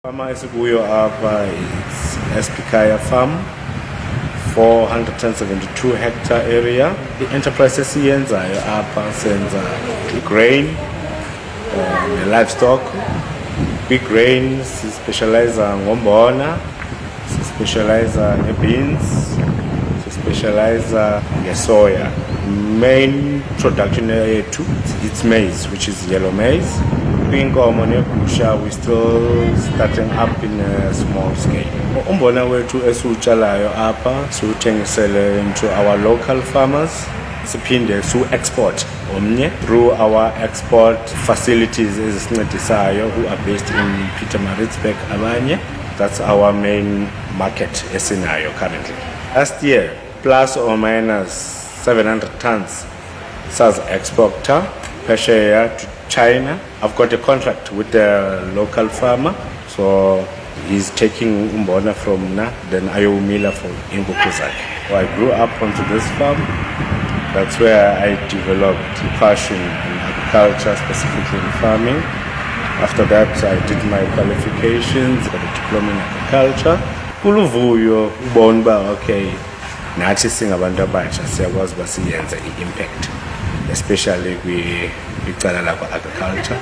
Farmer esikuyo apa it's Espikaya Farm, 472 hectare area. The enterprise esiyenzayo apa senza grain, livestock. Big grain specialize ngombona, specialize beans, specialize soya. Main production yethu it's maize, which is yellow maize. Kwinkomo negusha we still starting up in a small scale. Umbona wethu esiutshalayo apha siwuthengisele into our local farmers, siphinde export omnye through our export facilities ezisincedisayo who are based in Pietermaritzburg abanye. That's our main market esinayo currently. Last year plus or minus 700 tons sales exporter Pesheya to China. I've got a contract with the local farmer, so he's taking umbona from na, then ayomila for inkukhu zakhe. So I grew up onto this farm. That's where I developed passion in agriculture, specifically in farming. After that, I did my qualifications, got a diploma in agriculture. Kuluvuyo ubona okay, nathi singabantu abasha siyakwazi uba siyenze i-impact, especially kwicala lakwa agriculture.